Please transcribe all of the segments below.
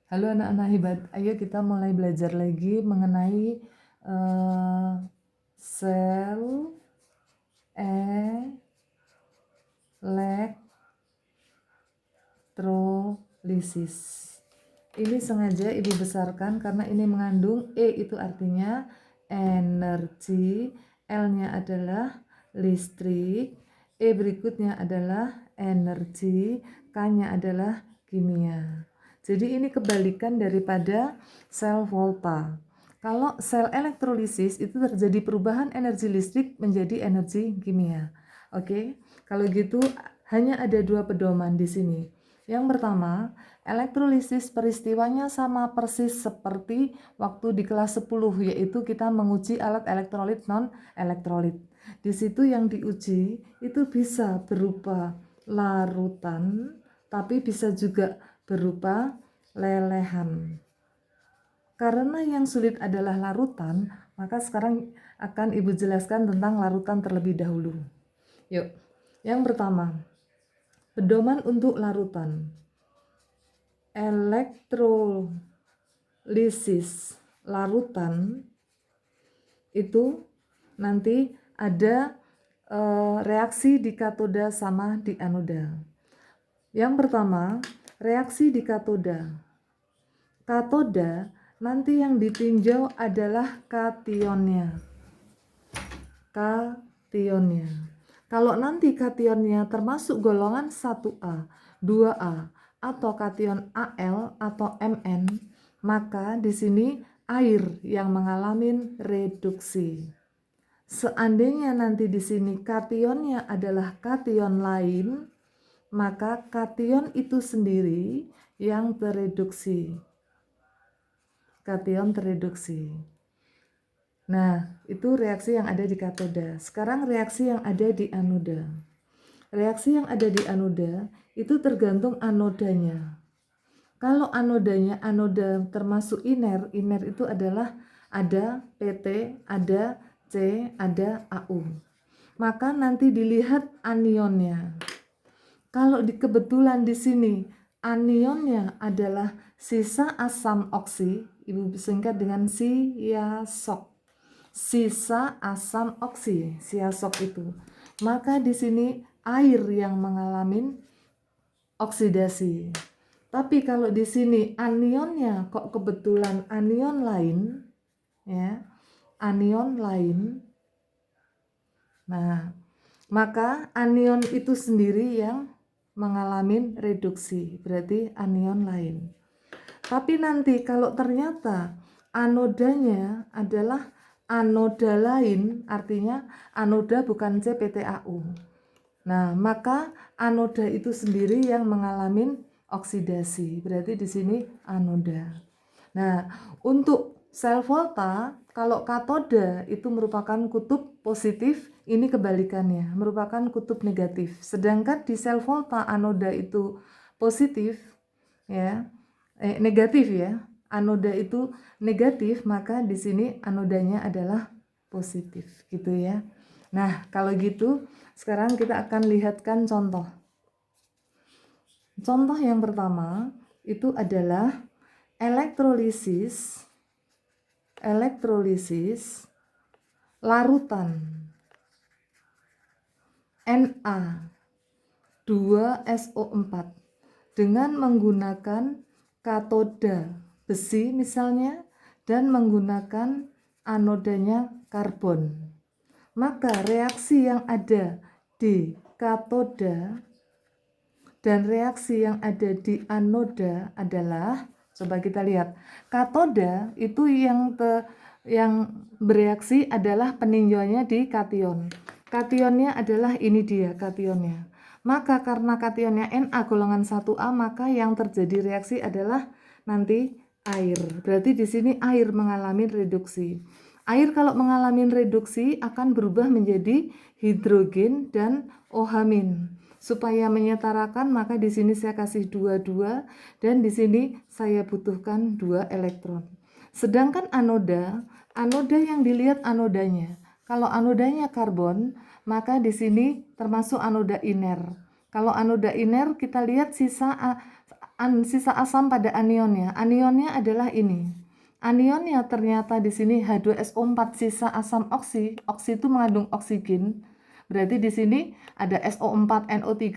Halo anak-anak hebat, ayo kita mulai belajar lagi mengenai sel elektrolisis. Ini sengaja ibu besarkan karena ini mengandung E, itu artinya energi, L-nya adalah listrik, E berikutnya adalah energi, K-nya adalah kimia. Jadi ini kebalikan daripada sel volta. Kalau sel elektrolisis itu terjadi perubahan energi listrik menjadi energi kimia. Oke, kalau gitu hanya ada dua pedoman di sini. Yang pertama, elektrolisis peristiwanya sama persis seperti waktu di kelas 10, yaitu kita menguji alat elektrolit non-elektrolit. Di situ yang diuji itu bisa berupa larutan, tapi bisa juga berupa lelehan. Karena yang sulit adalah larutan, maka sekarang akan ibu jelaskan tentang larutan terlebih dahulu. Yuk, yang pertama, pedoman untuk larutan. Elektrolisis larutan itu nanti ada reaksi di katoda sama di anoda. Yang pertama, reaksi di katoda. Katoda nanti yang ditinjau adalah kationnya. Kalau nanti kationnya termasuk golongan 1A, 2A, atau kation Al atau Mn, maka di sini air yang mengalami reduksi. Seandainya nanti di sini kationnya adalah kation lain, maka kation itu sendiri yang tereduksi. Kation tereduksi. Nah, itu reaksi yang ada di katoda. Sekarang reaksi yang ada di anoda. Reaksi yang ada di anoda itu tergantung anodanya. Kalau anodanya anoda termasuk iner itu adalah ada PT, ada C, ada AU. Maka nanti dilihat anionnya. Kalau kebetulan di sini anionnya adalah sisa asam oksi, ibu singkat dengan siasok. Sisa asam oksi, siasok itu. Maka di sini air yang mengalami oksidasi. Tapi kalau di sini anionnya kok kebetulan anion lain, ya, anion lain. Nah, maka anion itu sendiri yang mengalami reduksi, berarti anion lain. Tapi nanti kalau ternyata anodanya adalah anoda lain, artinya anoda bukan CPTAU. Nah, maka anoda itu sendiri yang mengalami oksidasi. Berarti di sini anoda. Nah, untuk sel volta, kalau katoda itu merupakan kutub positif, ini kebalikannya, merupakan kutub negatif. Sedangkan di sel volta anoda itu positif, ya, negatif ya. Anoda itu negatif, maka di sini anodanya adalah positif, gitu ya. Nah, kalau gitu sekarang kita akan lihatkan contoh. Contoh yang pertama itu adalah elektrolisis larutan Na2SO4 dengan menggunakan katoda besi misalnya dan menggunakan anodanya karbon. Maka reaksi yang ada di katoda dan reaksi yang ada di anoda adalah, coba kita lihat, katoda itu yang bereaksi adalah peninjauannya di kation. Kationnya adalah ini dia kationnya. Maka karena kationnya Na golongan 1A, maka yang terjadi reaksi adalah nanti air. Berarti di sini air mengalami reduksi. Air kalau mengalami reduksi akan berubah menjadi hidrogen dan OH-. Supaya menyetarakan, maka di sini saya kasih 22 dan di sini saya butuhkan 2 elektron. Sedangkan anoda yang dilihat anodanya. Kalau anodanya karbon, maka di sini termasuk anoda iner. Kalau anoda iner kita lihat sisa sisa asam pada anionnya. Anionnya adalah ini. Anionnya ternyata di sini H2SO4 sisa asam oksi. Oksi itu mengandung oksigen. Berarti di sini ada SO4, NO3,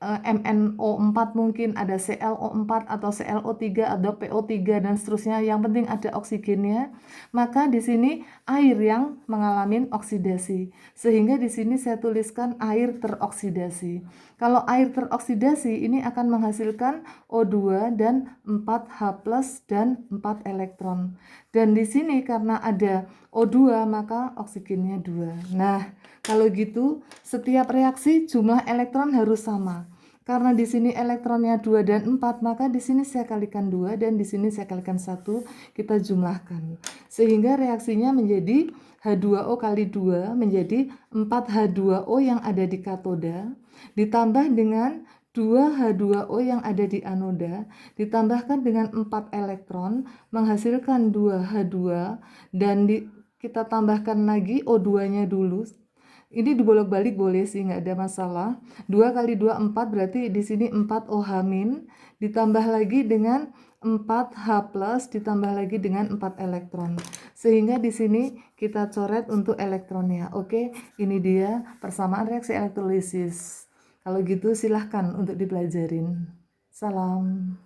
MnO4 mungkin, ada ClO4 atau ClO3 atau PO3 dan seterusnya. Yang penting ada oksigennya. Maka di sini air yang mengalami oksidasi. Sehingga di sini saya tuliskan air teroksidasi. Kalau air teroksidasi ini akan menghasilkan O2 dan 4H+ dan 4 elektron. Dan di sini karena ada O2 maka oksigennya 2. Nah, kalau gitu setiap reaksi jumlah elektron harus sama. Karena di sini elektronnya 2 dan 4, maka di sini saya kalikan 2 dan di sini saya kalikan 1, kita jumlahkan. Sehingga reaksinya menjadi H2O kali 2 menjadi 4H2O yang ada di katoda, ditambah dengan 2H2O yang ada di anoda, ditambahkan dengan 4 elektron, menghasilkan 2H2, dan kita tambahkan lagi O2-nya dulu. Ini dibolak-balik boleh sih, nggak ada masalah. 2 kali 2, 4, berarti di sini 4 OH-, ditambah lagi dengan 4H+, ditambah lagi dengan 4 elektron. Sehingga di sini kita coret untuk elektronnya. Oke, ini dia persamaan reaksi elektrolisis. Kalau gitu silahkan untuk dipelajarin. Salam.